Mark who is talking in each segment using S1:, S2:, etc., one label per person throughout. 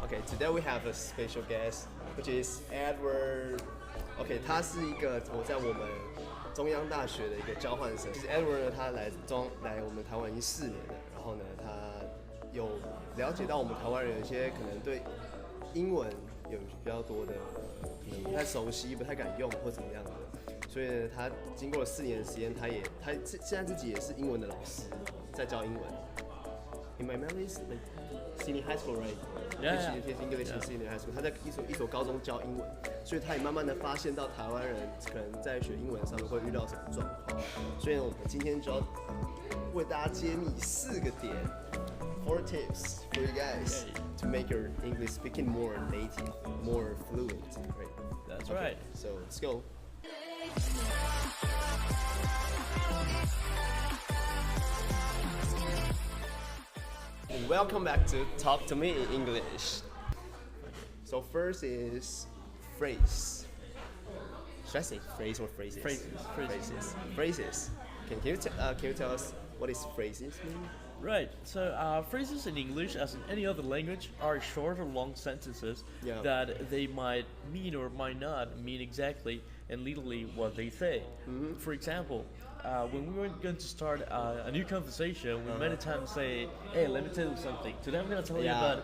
S1: Okay, today we have a special guest, which is Edward. Okay, 他是一个我在我们中央大学的一个交换生。其实 Edward 呢，他来我们台湾已经4年了，然后呢，他有了解到我们台湾人有一些可能对英文有比较多的不太熟悉、不太敢用或怎么样的，所以呢，他经过了4年的时间，他现在自己也是英文的老师，在教英文。In my memories, like senior high school, right?
S2: Yeah.
S1: Teach English in senior high school. 他在一所高中教英文，所以他也慢慢的发现到台湾人可能在学英文上面会遇到什么状况。所以呢，我们今天就要为大家揭秘4个点 ，4 tips for you guys to make your English speaking more native, more fluent, right?
S2: That's right.
S1: So let's go. Welcome back to Talk to Me in English. So first is phrase. Should I say phrase or phrases? Phrases. Can you tell us what is phrases mean?
S2: Right. So phrases in English, as in any other language, are short or long sentences that they might mean or might not mean exactly and literally what they say. Mm-hmm. For example, when we were going to start a new conversation, we many times say, "Hey, let me tell you something." Today I'm going to tell you about,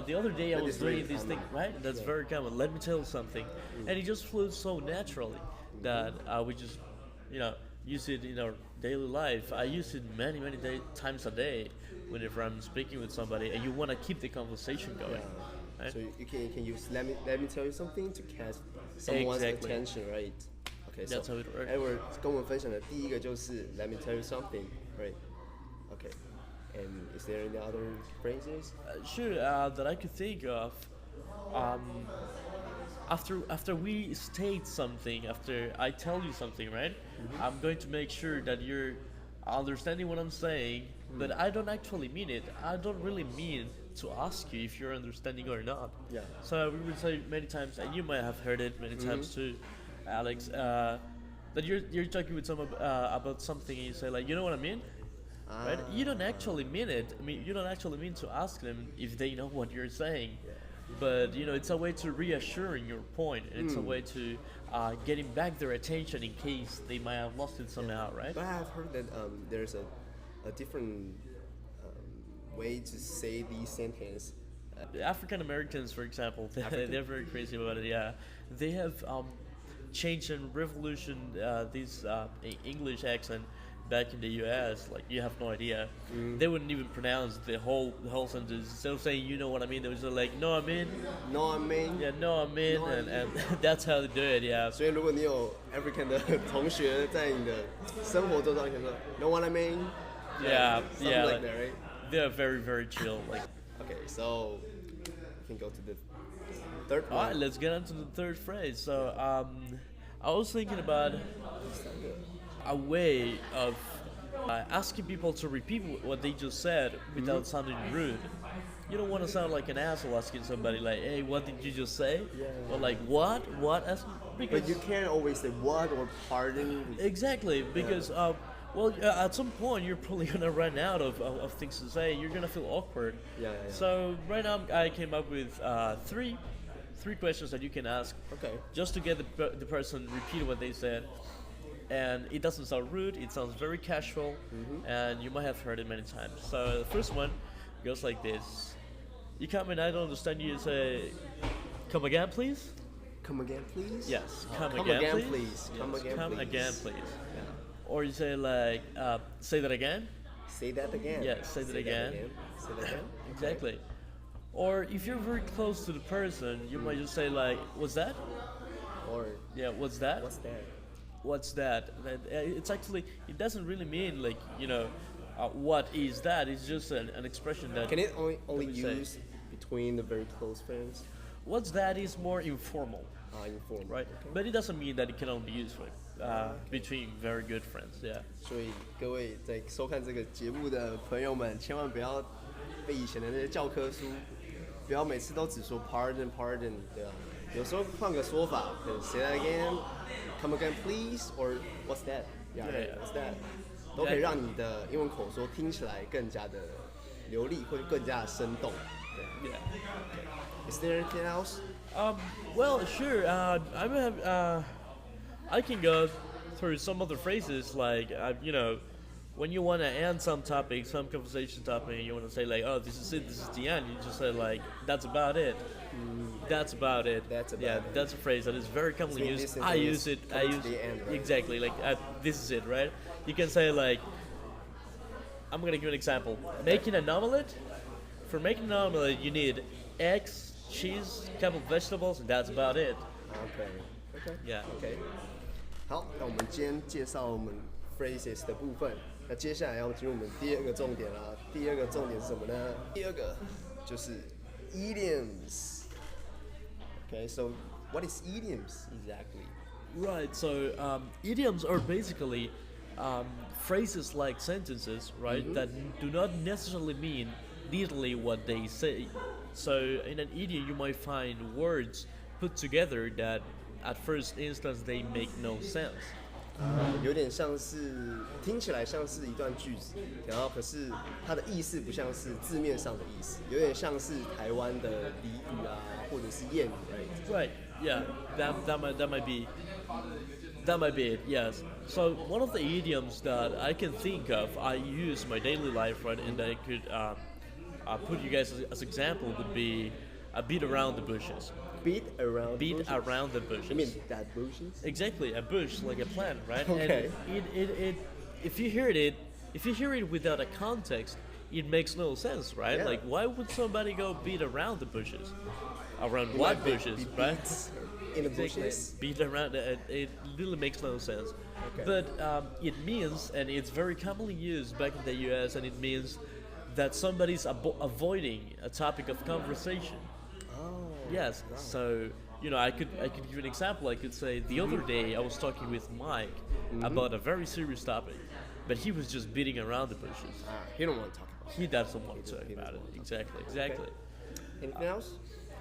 S2: the other day I was doing this thing, right? That's very common. Let me tell you something, and it just flows so naturally that we just, use it in our daily life. I use it many times a day whenever I'm speaking with somebody, and you want to keep the conversation going. Right?
S1: So you can use let me tell you something to catch someone's attention, right? Okay,
S2: that's
S1: so
S2: how it works.
S1: Edward 跟我们分享的第一个就是 let me tell you something, right? Okay. And is there any other phrases?
S2: Sure, that I could think of. After we state something, after I tell you something, right? Mm-hmm. I'm going to make sure that you're understanding what I'm saying, but I don't actually mean it. I don't really mean to ask you if you're understanding or not.
S1: Yeah.
S2: So we would say many times, and you might have heard it many times too, Alex, that you're talking with someone about something and you say like, you know what I mean? Right? You don't actually mean it. I mean, you don't actually mean to ask them if they know what you're saying. Yeah. But it's a way to reassuring your point, and it's a way to getting back their attention in case they might have lost it somehow, right?
S1: But I have heard that there's a different way to say these sentences.
S2: African Americans, for example, they're very crazy about it. Yeah, they have changed and revolutioned this English accent back in the U.S. Like, you have no idea. They wouldn't even pronounce the whole sentence. Instead of saying, you know what I mean, they would just like, no I mean.
S1: No I mean.
S2: Yeah, no I mean, no, and that's how they do it. Yeah.
S1: 所以如果你有 African 的同学在你的生活中，你可以说 know what I mean.
S2: Yeah,
S1: something like that, right?
S2: They're very chill. Like.
S1: Okay, so we can go to the third one.
S2: All right, let's get on to the third phrase. So I was thinking about a way of asking people to repeat what they just said without sounding rude. You don't want to sound like an asshole asking somebody like, "Hey, what did you just say?" Or like, "What?"
S1: But you can't always say what or pardon.
S2: Exactly, because at some point you're probably gonna run out of things to say. You're gonna feel awkward.
S1: Yeah.
S2: So right now I came up with three questions that you can ask.
S1: Okay.
S2: Just to get the person repeat what they said. And it doesn't sound rude, it sounds very casual, and you might have heard it many times. So the first one goes like this. You come in, I don't understand you, say, "Come again, please?"
S1: Come again, please?
S2: Yes,
S1: come again, please. Come again, please.
S2: Yeah. Or you say like, "Say that again?"
S1: Say that again.
S2: Yeah, say that again.
S1: Say that again.
S2: Exactly. Or if you're very close to the person, you might just say like, "What's that?"
S1: Or
S2: what's that?
S1: What's that?
S2: What's that? It's actually, it doesn't really mean like, what is that? It's just an expression that.
S1: Can it only use between the very close friends?
S2: What's that is more informal.
S1: Informal.
S2: Right?
S1: Okay.
S2: But it doesn't mean that it can only be used between very good friends. Yeah.
S1: 所以各位在收看这个节目的朋友们，千万不要被以前的那些教科书，不要每次都只说 pardon， 对吧？有时候换个说法，可能 say that again。Come again, please, or what's that? Yeah, what's that? 都可以让你的英文口说听起来更加的流利，或者更加的生动。对。Is there anything else?
S2: Well, sure. I can go through some other phrases like when you want to end some topic, some conversation topic, you want to say like, oh, this is it, this is the end. You just say like, that's about it. That's about it.
S1: That's about
S2: yeah,
S1: it.
S2: that's a phrase that is very commonly used. I use it. I use
S1: the end, right?
S2: exactly like this is it, right? You can say like, I'm gonna give an example. Making an omelet. For making an omelet, you need eggs, cheese, a couple of vegetables, and that's about it.
S1: OK
S2: Yeah.
S1: OK。好，那我们今天介绍我们 phrases 的部分。那接下来要进入我们第二个重点啦。第二个重点是什么呢？第二个就是 idioms。Okay, so what is idioms exactly?
S2: Right. So idioms are basically phrases like sentences, right? That do not necessarily mean literally what they say. So in an idiom, you might find words put together that, at first instance, they make no sense.
S1: 有点像是听起来像是一段句子，然后可是它的意思不像是字面上的意思，有点像是台湾的俚语啊，或者是谚语
S2: Right. Yeah. That might be it. Yes. So one of the idioms that I can think of, I use in my daily life, right, and that I could put you guys as example would be a beat around the bushes.
S1: Beat around
S2: the bushes.
S1: You mean that bushes?
S2: Exactly, a bush like a plant, right?
S1: Okay.
S2: And it if you hear it without a context, it makes no sense, right?
S1: Yeah.
S2: Like, why would somebody go beat around the bushes? Around what bushes, right?
S1: In the bushes.
S2: Beat around it really makes no sense.
S1: Okay.
S2: But it means, and it's very commonly used back in the U.S., and it means that somebody's avoiding a topic of conversation.
S1: Oh.
S2: Yes.
S1: Wow.
S2: So I could give you an example. I could say the other day I was talking with Mike about a very serious topic, but he was just beating around the bushes.
S1: He don't want to talk about it.
S2: He doesn't want to talk about it. Exactly.
S1: Okay. Anything else?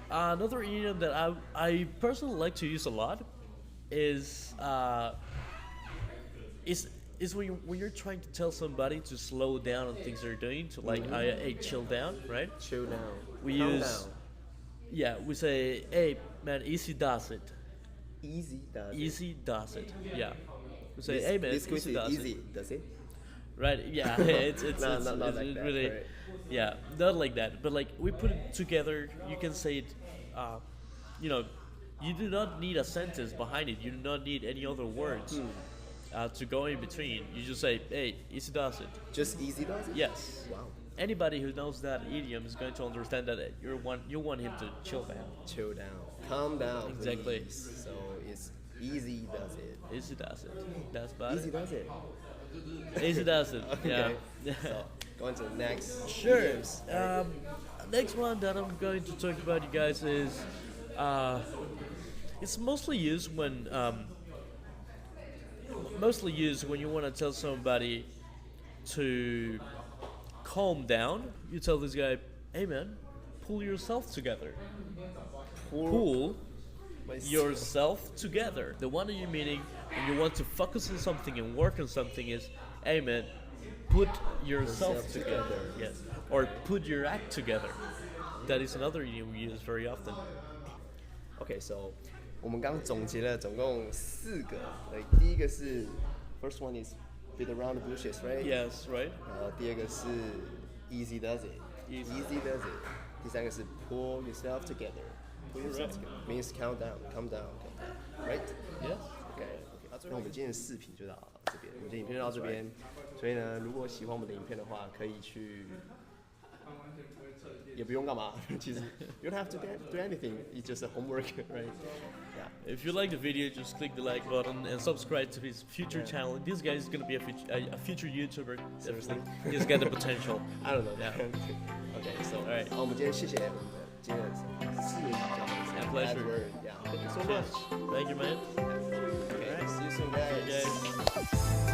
S2: Another idiom that I personally like to use a lot is when you're trying to tell somebody to slow down on things they're doing, to like, hey, chill down, right?
S1: Chill down.
S2: Calm down. Yeah, we say, hey, man, easy does it.
S1: Easy does it.
S2: Easy does it. Yeah. We say, hey, man, easy does
S1: easy
S2: it.
S1: does it?
S2: Right? Yeah. It's
S1: not like that,
S2: really,
S1: right.
S2: Yeah, not like that. But like we put it together. You can say it. You do not need a sentence behind it. You do not need any other words to go in between. You just say, hey, easy does it.
S1: Just easy does it?
S2: Yes.
S1: Wow.
S2: Anybody who knows that idiom is going to understand that you want him to chill down.
S1: Chill down. Calm down.
S2: Exactly.
S1: Please. So it's easy does it.
S2: Easy does it. That's about
S1: Easy
S2: it.
S1: does it.
S2: Easy does it.
S1: Okay.
S2: Yeah.
S1: So going to the next.
S2: Sure.
S1: idioms.
S2: Next one that I'm going to talk about, you guys, is it's mostly used when you want to tell somebody to calm down. You tell this guy, hey man, pull yourself together. Pull yourself together. The one that you're meaning when you want to focus on something and work on something is, hey man, put yourself together. Yes. Or put your act together. That is another idiom we use very often.
S1: Okay, so 我们刚总结了总共4个。第一个是 first one is beat around the bushes, right?
S2: Yes, right.
S1: 然后第二个是 easy does it. Easy does it. 第三个是 pull yourself together. Pull yourself together means calm down, right?
S2: Yes.
S1: Okay. 那我们今天的视频就到这边，我们的影片就到这边。所以呢，如果喜欢我们的影片的话，可以去。也不用干嘛，其实 you don't have to do anything. It's just a homework, right? Yeah.
S2: If you like the video, just click the like button and subscribe to his future channel. This guy is gonna be a future YouTuber.
S1: Seriously?
S2: He's got the potential.
S1: I don't know.
S2: Yeah.
S1: Okay, so
S2: alright.
S1: 好，我们今天谢谢我们的今天的4年教授
S2: My pleasure.
S1: Edward. Yeah. Thank you so much.
S2: Thank you, man.
S1: Okay.
S2: Alright.
S1: See you soon,
S2: See you
S1: guys.
S2: guys.